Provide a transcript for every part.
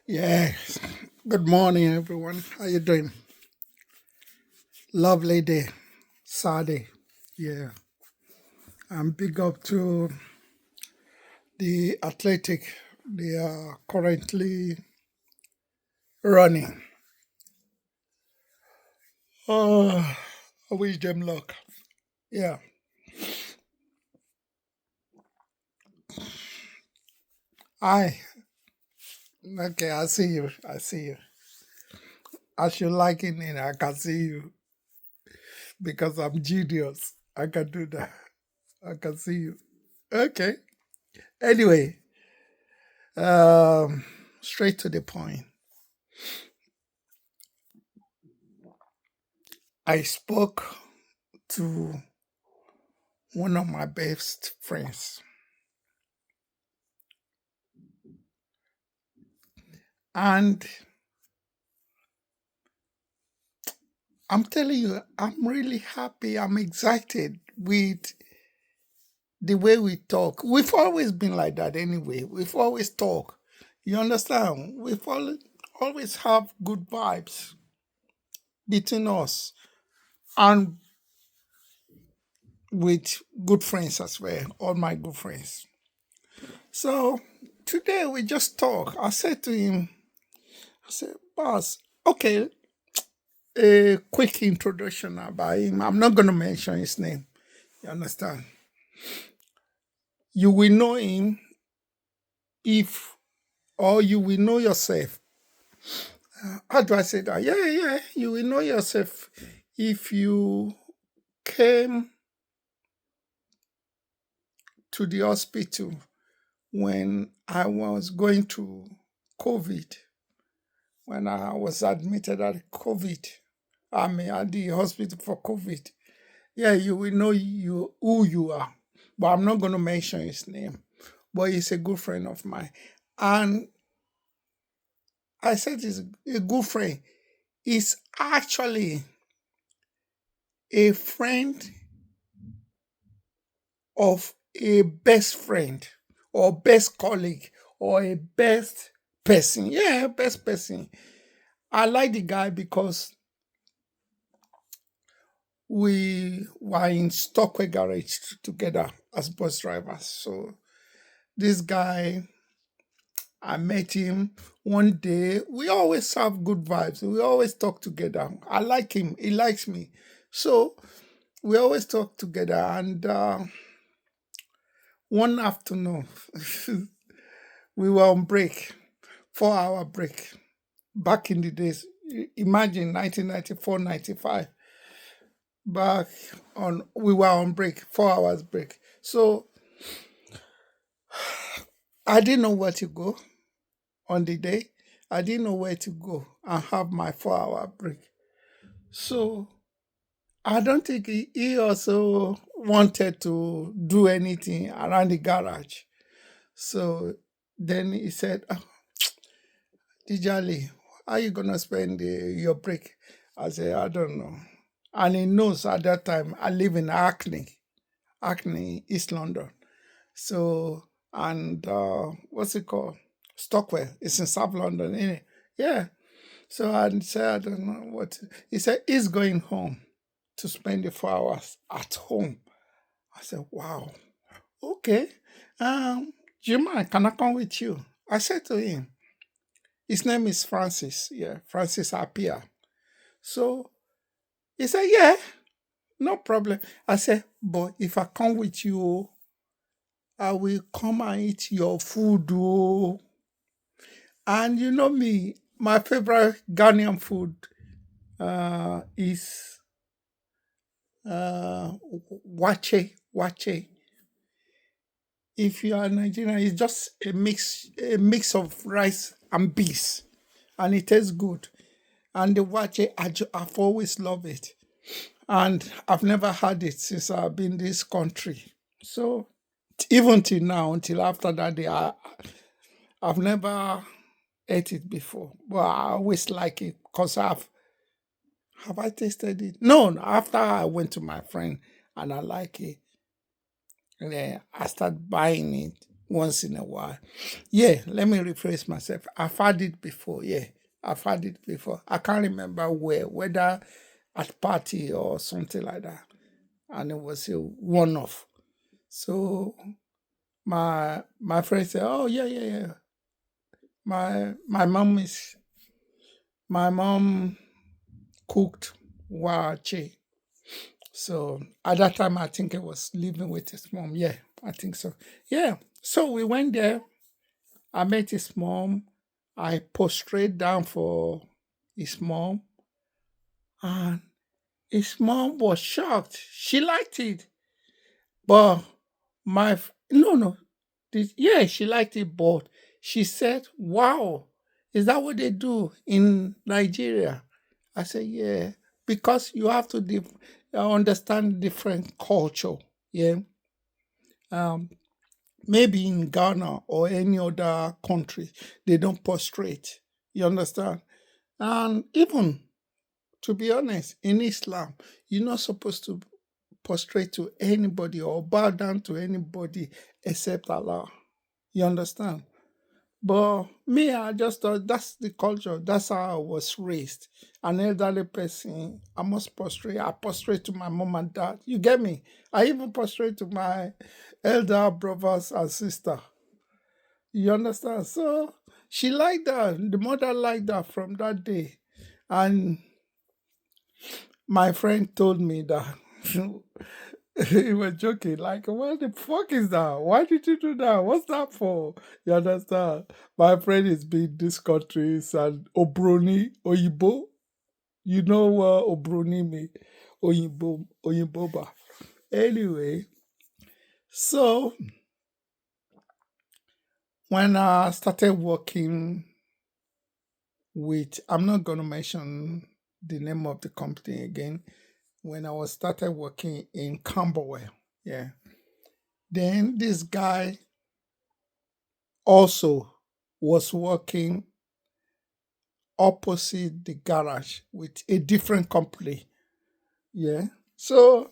Yes. Good morning, everyone. How you doing? Lovely day. Saturday. Yeah. I'm big up to the athletic. They are currently running. Oh, I wish them luck. Yeah. I. Okay, I see you. I see you. As you liking it, I can see you because I'm genius. I can do that. I can see you. Okay. Anyway, um, straight to the point. I spoke to one of my best friends, and I'm telling you, I'm really happy. I'm excited with the way we talk. We've always been like that anyway. We've always talk. You understand? Always have good vibes between us and with good friends as well, all my good friends. So today we just talk. I said to him, I said, boss, okay, a quick introduction about him. I'm not going to mention his name. You understand? You will know him if, or you will know yourself. How do I say that? Yeah, yeah. You will know yourself if you came to the hospital when I was going to COVID, when I was admitted at COVID. I mean, at the hospital for COVID. Yeah, you will know who you are. But I'm not going to mention his name. But he's a good friend of mine. And I said he's a good friend. He's actually a friend of a best friend or best colleague or a best person. Yeah, best person. I like the guy because we were in Stockway Garage together as bus drivers. So this guy, I met him one day. We always have good vibes. We always talk together. I like him. He likes me. So we always talk together. And one afternoon, we were on break, 4 hour break. Back in the days, imagine 1994, 95. Back we were on break, 4 hours break. So I didn't know where to go on the day. I didn't know where to go and have my 4 hour break. So I don't think he also wanted to do anything around the garage. So then he said, "Ah, Tijali, how you gonna spend your break?" I said, I don't know. And he knows at that time I live in Hackney, East London. So and what's it called? Stockwell. It's in South London, innit? Yeah. So I said, I don't know what. He said he's going home to spend the 4 hours at home. I said, wow, okay. Do you mind? Can I come with you? I said to him, his name is Francis. Yeah, Francis Apia. So he said, yeah, no problem. I said, but if I come with you, I will come and eat your food. Oh. And you know me, my favorite Ghanaian food is wache. If you are Nigerian, it's just a mix of rice and beans, and it tastes good. And the wache, I've always loved it, and I've never had it since I've been in this country. So even till now, until after that day, I've never ate it before, but I always like it because have I tasted it? No, after I went to my friend and I like it, and then I start buying it. once in a while. Yeah, let me rephrase myself. I've had it before. Yeah, I've had it before. I can't remember where, whether at party or something like that. And it was a one-off. So my friend said, "Oh yeah, yeah, yeah. My mom is my mom cooked wache." So at that time, I think I was living with his mom. Yeah, I think so. Yeah. So we went there. I met his mom. I prostrate down for his mom, and his mom was shocked. She liked it, but no, no, yeah, she liked it, but she said, "Wow, is that what they do in Nigeria?" I said, "Yeah, because you have to understand different culture. Yeah, um, maybe in Ghana or any other country, they don't prostrate. You understand? And even to be honest, in Islam, you're not supposed to prostrate to anybody or bow down to anybody except Allah. You understand? But me, I just thought that's the culture. That's how I was raised. An elderly person, I must prostrate. I prostrate to my mom and dad. You get me? I even prostrate to my elder brothers and sister. You understand? So she liked that. The mother liked that from that day. And my friend told me that he was joking, like, what the fuck is that? Why did you do that? What's that for? You understand? My friend is been this countries and Obroni, Oyibo. You know what Obroni mean? Oyibo, Oyiboba. Anyway, so when I started working with, I'm not going to mention the name of the company again, when I was started working in Camberwell. Yeah. Then this guy also was working opposite the garage with a different company. Yeah. So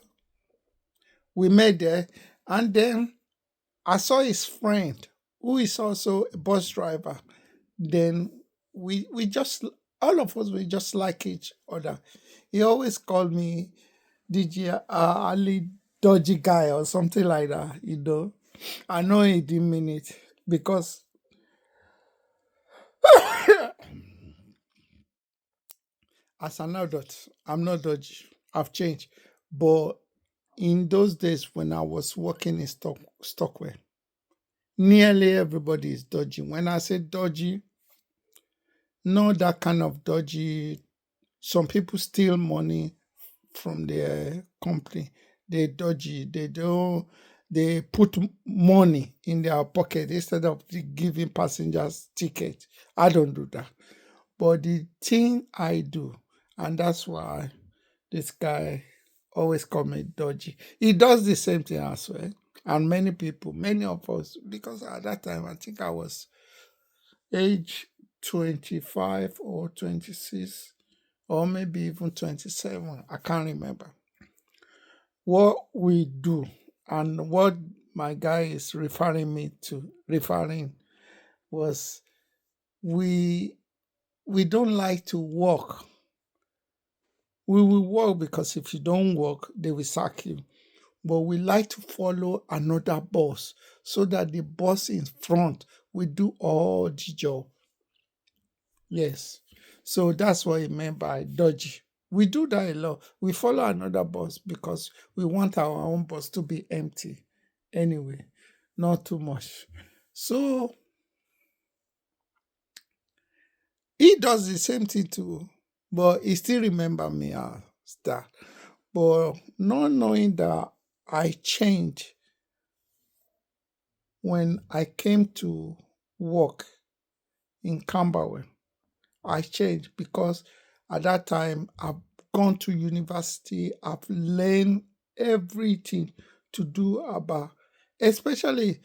we met there, and then I saw his friend who is also a bus driver. Then we just, all of us, we just like each other. He always called me DJ Ali Dodgy Guy or something like that. I know he didn't mean it because as an adult, I'm not dodgy. I've changed. But in those days when I was working in Stockwell, nearly everybody is dodgy. When I say dodgy, not that kind of dodgy. Some people steal money from their company. They dodgy. They don't. They put money in their pocket instead of giving passengers tickets. I don't do that. But the thing I do, and that's why this guy always call me dodgy. He does the same thing as well. And many people, many of us, because at that time I think I was age 25 or 26 or maybe even 27. I can't remember. What we do and what my guy is referring was we don't like to walk. We will work because if you don't work, they will sack you. But we like to follow another boss so that the boss in front will do all the job. Yes. So that's what he meant by dodgy. We do that a lot. We follow another boss because we want our own boss to be empty. Anyway, not too much. So he does the same thing too, but he still remember me as that. But not knowing that I changed when I came to work in Camberwell. I changed because at that time I've gone to university, I've learned everything to do about, especially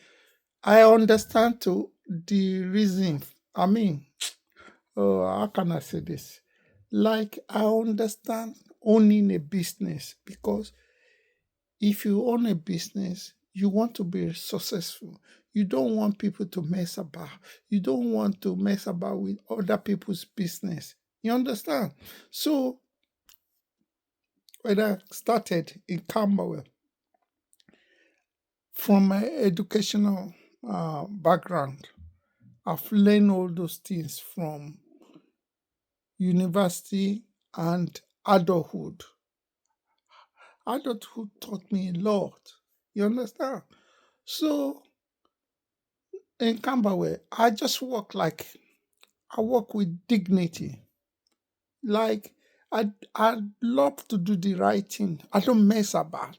I understand to the reason. I mean, oh, how can I say this? Like I understand owning a business because if you own a business, You want to be successful. You don't want people to mess about. You don't want to mess about with other people's business. You understand? So when I started in Camberwell, from my educational background, I've learned all those things from university and adulthood. Adulthood taught me a lot. You understand? So in Camberwell, I work with dignity. Like I love to do the right thing. I don't mess about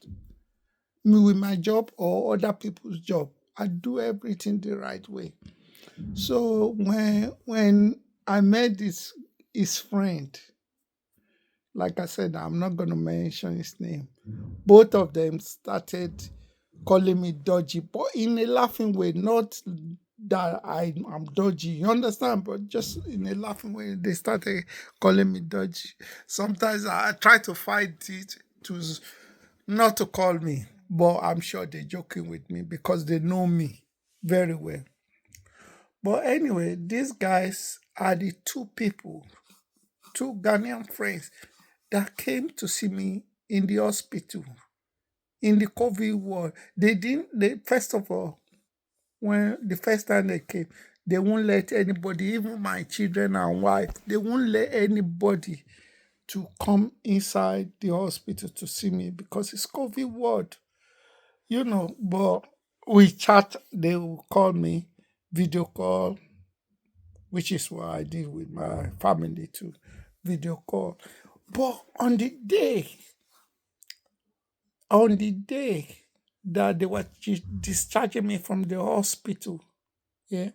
me with my job or other people's job. I do everything the right way. So when I met this his friend, like I said, I'm not gonna mention his name. Both of them started calling me dodgy, but in a laughing way, not that I'm dodgy, you understand? But just in a laughing way, they started calling me dodgy. Sometimes I try to fight it not to call me, but I'm sure they're joking with me because they know me very well. But anyway, these guys are the two people, two Ghanaian friends that came to see me in the hospital in the COVID ward. They didn't, they, first of all, when the first time they came, they won't let anybody, even my children and wife, they won't let anybody to come inside the hospital to see me because it's COVID ward, But we chat, they will call me, video call, which is what I did with my family too, video call. But on the day that they were discharging me from the hospital, yeah,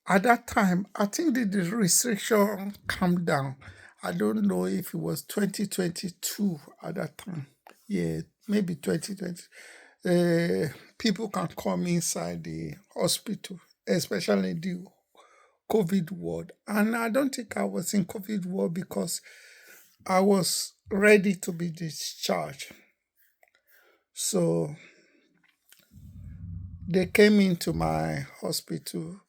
at that time, I think the restriction calmed down. I don't know if it was 2022 at that time. Yeah, maybe 2020. People can come inside the hospital, especially the COVID ward. And I don't think I was in COVID ward because I was ready to be discharged. So they came into my hospital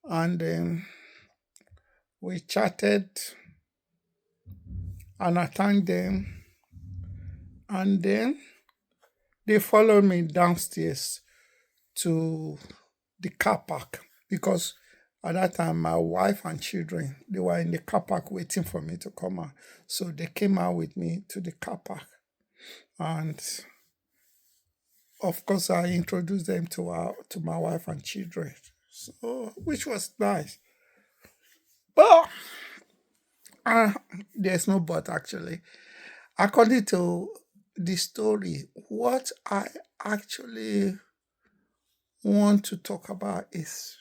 and then we chatted and I thanked them. And then they followed me downstairs to the car park because at that time my wife and children they were in the car park waiting for me to come out. So they came out with me to the car park. And of course I introduced them to my wife and children. So which was nice. But uh, there's no but actually. According to the story, what I actually want to talk about is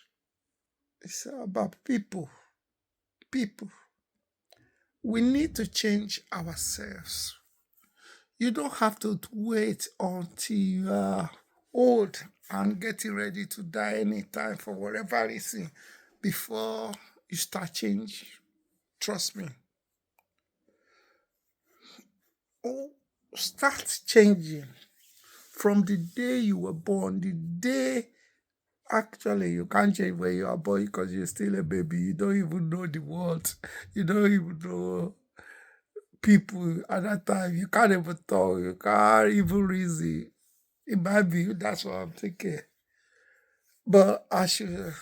about people. People. We need to change ourselves. You don't have to wait until you are old and getting ready to die anytime for whatever reason before you start changing. Trust me. Oh, start changing from the day you were born, the day actually you can't change where you are born because you're still a baby. You don't even know the world. You don't even know people at that time. You can't even talk. You can't even reason. It might be that's what I'm thinking. But I should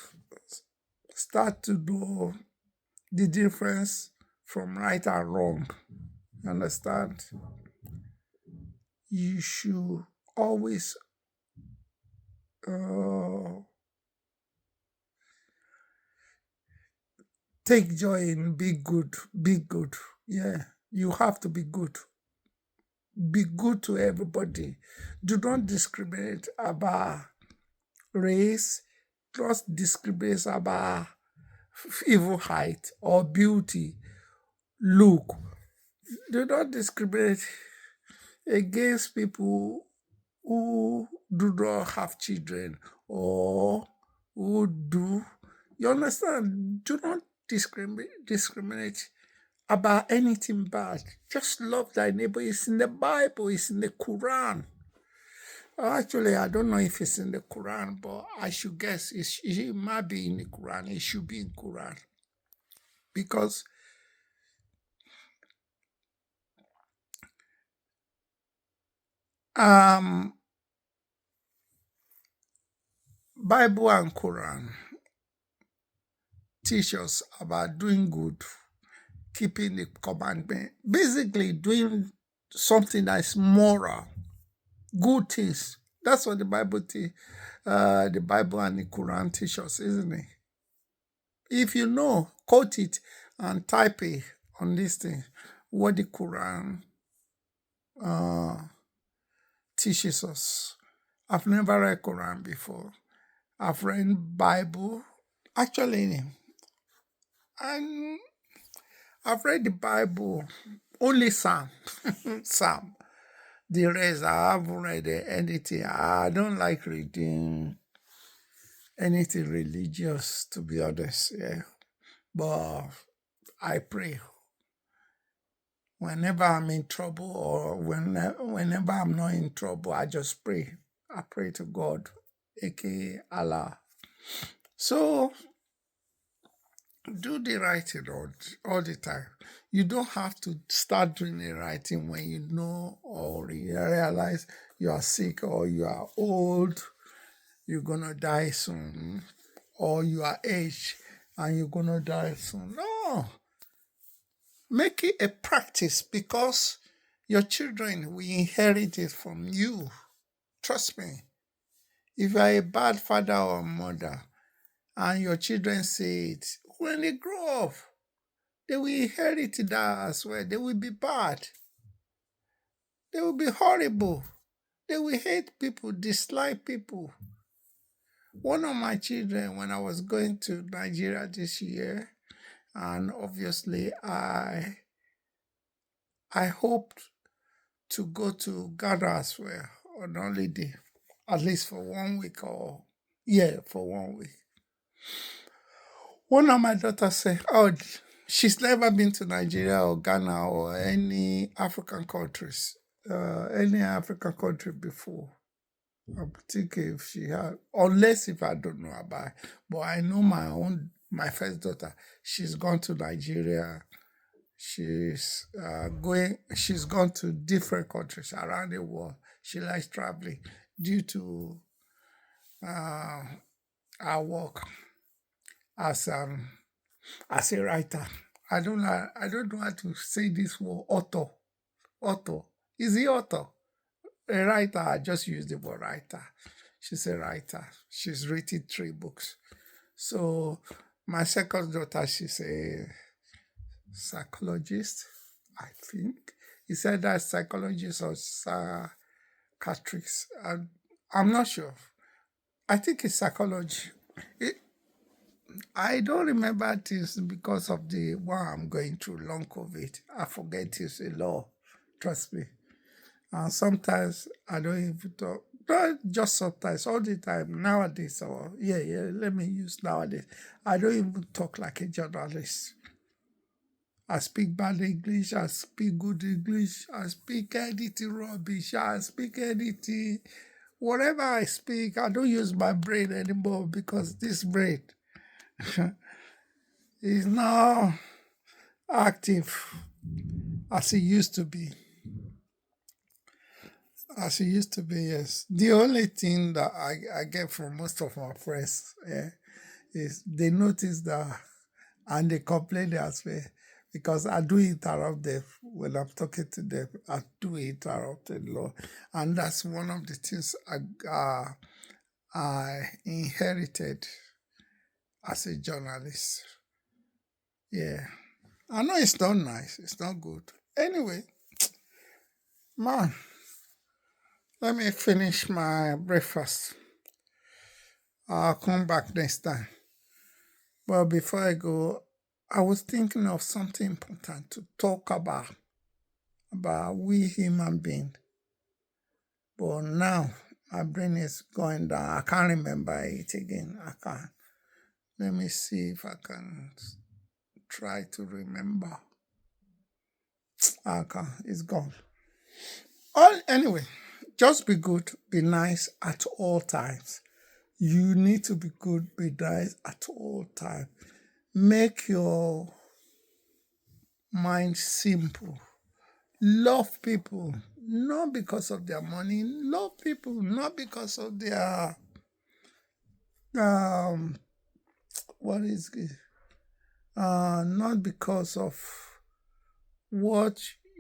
start to know the difference from right and wrong. You understand? You should always uh, take joy in be good. Be good. Yeah, you have to be good. Be good to everybody. Do not discriminate about race. Don't discriminate about even height or beauty, look. Do not discriminate against people who do not have children or who do. You understand? Do not discriminate about anything bad. Just love thy neighbor. It's in the Bible, it's in the Quran. Actually, I don't know if it's in the Quran, but I should guess it might be in the Quran. It should be in Quran. Because Bible and Quran teach us about doing good, keeping the commandment, basically doing something that is moral, good things. That's what the Bible and the Quran teach us, isn't it? If you know, quote it and type it on this thing, what the Quran teaches us. I've never read Quran before. I've read Bible. Actually, I've read the Bible, only Psalm. Psalm. The rest, I haven't read anything. I don't like reading anything religious, to be honest. Yeah. But I pray. Whenever I'm in trouble or whenever I'm not in trouble, I just pray. I pray to God, aka Allah. So do the right thing all the time. You don't have to start doing the right thing when you know or you realize you are sick or you are old, you're gonna die soon, or you are aged and you're gonna die soon. No. Make it a practice because your children will inherit it from you. Trust me. If you are a bad father or mother and your children say it, when they grow up, they will inherit that as well. They will be bad. They will be horrible. They will hate people, dislike people. One of my children, when I was going to Nigeria this year, and obviously I hoped to go to Ghana as well on holiday, at least for 1 week for 1 week. One of my daughters said, "Oh, she's never been to Nigeria or Ghana or any African countries, before." I'm thinking if she had, unless if I don't know about it. But I know my first daughter, she's gone to Nigeria. She's gone to different countries around the world. She likes traveling due to her work as a writer. I don't know how to say this word, author. Is he author? A writer, I just use the word writer. She's a writer. She's written 3 books. So my second daughter, she's a psychologist, I think. He said that psychologist or psychiatrist. I'm not sure. I think it's psychology. I don't remember this because of the one I'm going through, long COVID. I forget it's a law. Trust me. And sometimes I don't even talk. Not just sometimes, all the time. Nowadays, let me use nowadays. I don't even talk like a journalist. I speak bad English, I speak good English, I speak anything rubbish, I speak anything. Whatever I speak, I don't use my brain anymore because this brain is not active as it used to be. As it used to be, yes. The only thing that I get from most of my friends is they notice that and they complain as well because I do interrupt them when I'm talking to them. I do interrupt a lot, and that's one of the things I inherited as a journalist. Yeah, I know it's not nice. It's not good. Anyway, man, let me finish my breakfast. I'll come back next time. But before I go, I was thinking of something important to talk about we human beings. But now my brain is going down. I can't remember it again. I can't. Let me see if I can try to remember. It's gone. All anyway, just be good, be nice at all times. You need to be good, be nice at all times. Make your mind simple. Love people, not because of their money. Love people, not because of their um what is it? Not because of what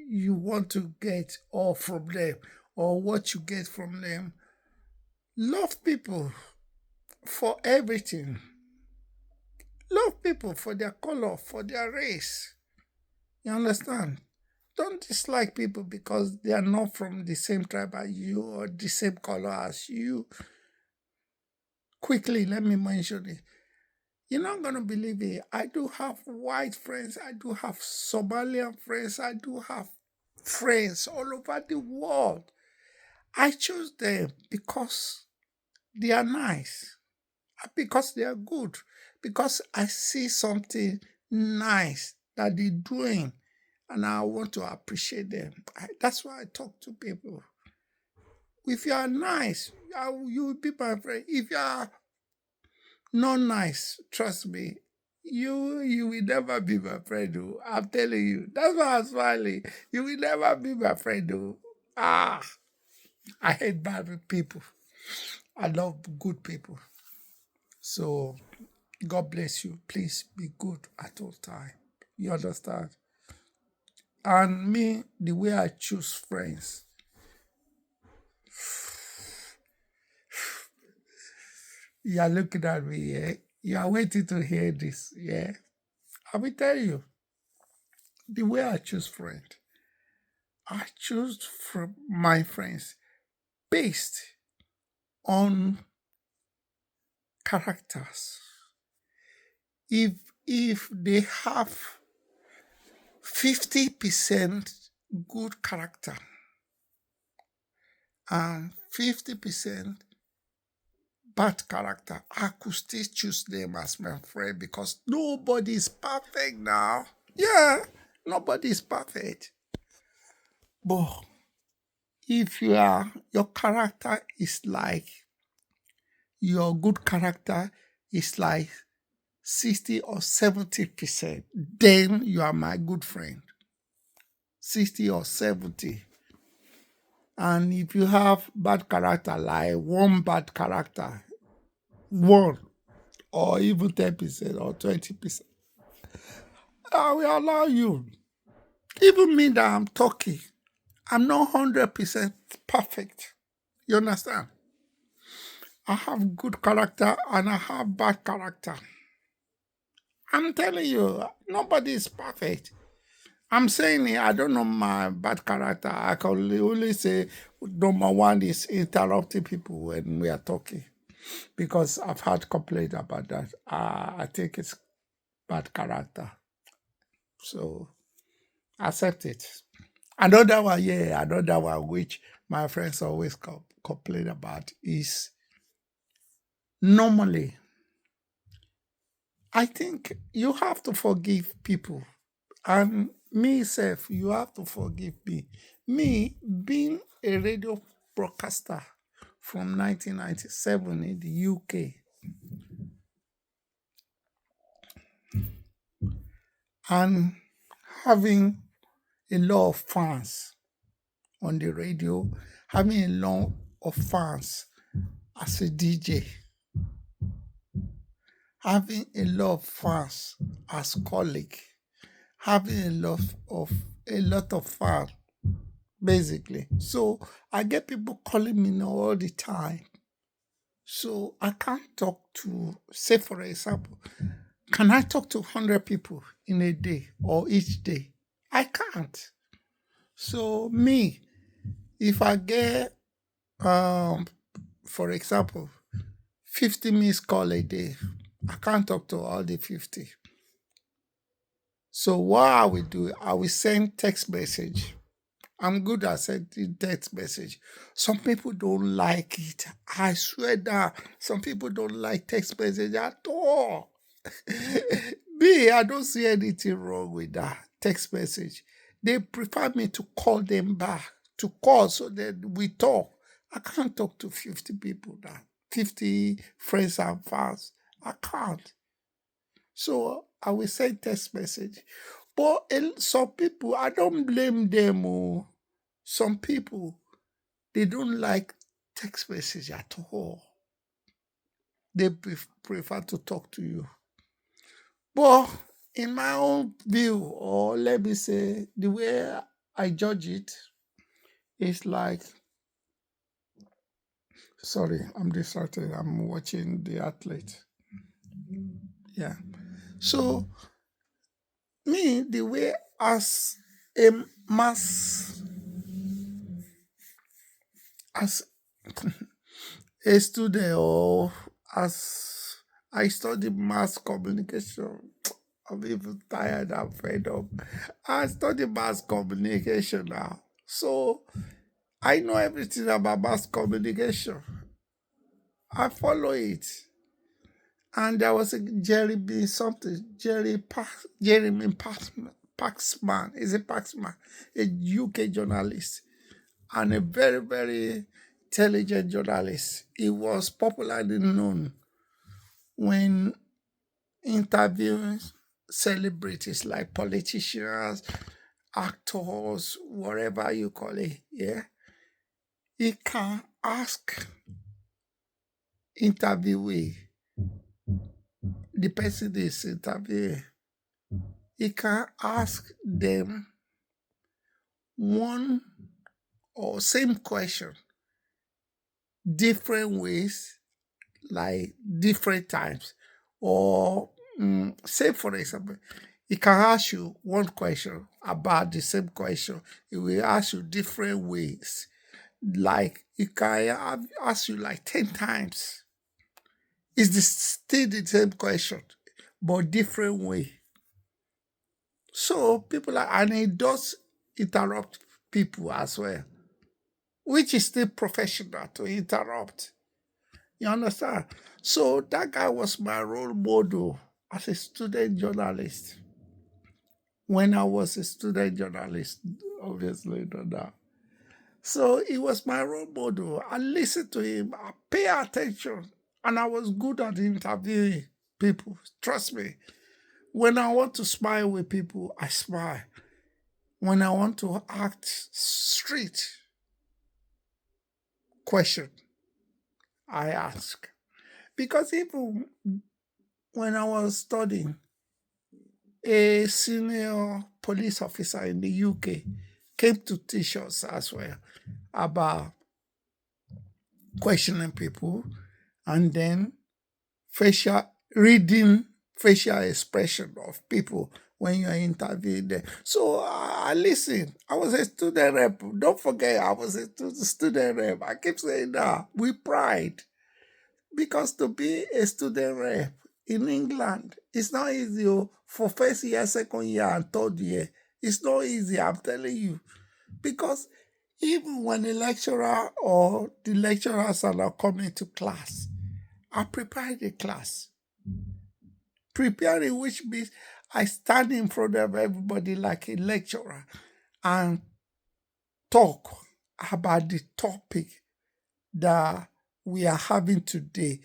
you want to get or from them or what you get from them. Love people for everything. Love people for their color, for their race. You understand? Don't dislike people because they are not from the same tribe as you or the same color as you. Quickly, let me mention it. You're not going to believe it. I do have white friends. I do have Somalian friends. I do have friends all over the world. I choose them because they are nice, because they are good, because I see something nice that they're doing and I want to appreciate them. That's why I talk to people. If you are nice, you will be my friend. If you are not nice, trust me, you will never be my friend. Oh. I'm telling you. That's why I'm smiling. You will never be my friend. Oh. I hate bad people. I love good people. So God bless you. Please be good at all time. You understand? And me, the way I choose friends, you are looking at me, yeah? You are waiting to hear this, yeah? I will tell you, the way I choose friends, I choose from my friends based on characters. If they have 50% good character and 50% bad character, I could still choose them as my friend because nobody is perfect now. Yeah, nobody is perfect. But if your character is like, your good character is like 60 or 70%, then you are my good friend. 60 or 70. And if you have bad character, like one bad character, one or even 10% or 20%, I will allow you. Even me that I'm talking, I'm not 100% perfect. You understand? I have good character and I have bad character. I'm telling you, nobody is perfect. I'm saying it, I don't know my bad character. I can only say number one is interrupting people when we are talking because I've had complaint about that. I think it's bad character. So accept it. Another one which my friends always complain about is normally, I think you have to forgive people. And me, self, you have to forgive me. Me, being a radio broadcaster from 1997 in the UK, and having a lot of fans on the radio, having a lot of fans as a DJ, having a lot of fans as colleague, having a lot of fans basically. So I get people calling me now all the time. So I can't talk to, say for example, can I talk to 100 people in a day or each day? I can't. So me, if I get, for example, 50 missed call a day, I can't talk to all the 50. So what I will do, I will send text message. I'm good at sending text message. Some people don't like it. I swear that some people don't like text message at all. Me, I don't see anything wrong with that text message. They prefer me to call them back, to call so that we talk. I can't talk to 50 people now, 50 friends and fans. I can't. So I will send text message. But some people, I don't blame them. Oh. Some people, they don't like text message at all. They prefer to talk to you. But in my own view, or let me say, the way I judge it, it's like, sorry, I'm distracted. I'm watching the athlete. Yeah. So, me, the way as a mass, as a student, or as I study mass communication, I'm even tired, I'm fed up. I study mass communication now. So I know everything about mass communication. I follow it. And there was a Jeremy something, Jeremy Paxman, is a Paxman, a UK journalist, and a very, very intelligent journalist. He was popularly known when interviewing celebrities like politicians, actors, whatever you call it. Yeah, he can ask interviewee, the person is interviewing, he can ask them one or same question different ways, like different times. Or say, for example, he can ask you one question about the same question. He will ask you different ways. Like he can ask you like 10 times. It's still the same question, but different way. So people are, and it does interrupt people as well, which is still professional to interrupt. You understand? So that guy was my role model as a student journalist. When I was a student journalist, obviously not now. So he was my role model. I listened to him, I pay attention, and I was good at interviewing people. Trust me. When I want to smile with people, I smile. When I want to act straight question, I ask. Because even when I was studying, a senior police officer in the UK came to teach us as well about questioning people and then reading facial expression of people when you're interviewing them. So I listened. I was a student rep. Don't forget, I was a student rep. I keep saying that with pride. Because to be a student rep in England, it's not easy. For first year, second year, and third year, it's not easy, I'm telling you. Because even when a lecturer or the lecturers are not coming to class, I prepare the class. Preparing, which means I stand in front of everybody like a lecturer and talk about the topic that we are having today.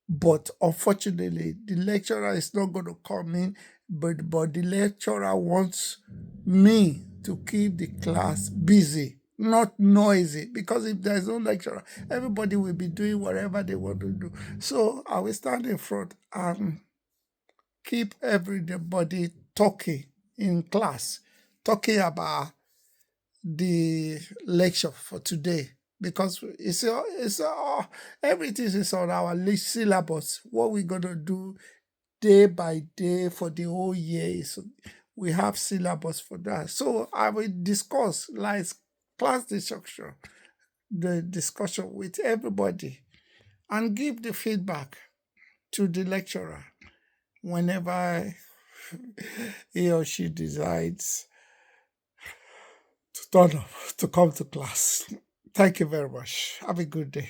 But unfortunately, the lecturer is not going to come in, but the lecturer wants me to keep the class busy, not noisy, because if there's no lecturer, everybody will be doing whatever they want to do. So I will stand in front and keep everybody talking in class, talking about the lecture for today, because everything is on our list syllabus. What we're gonna do day by day for the whole year is we have syllabus for that. So I will discuss like class discussion, the discussion with everybody, and give the feedback to the lecturer whenever he or she decides to turn up to come to class. Thank you very much. Have a good day.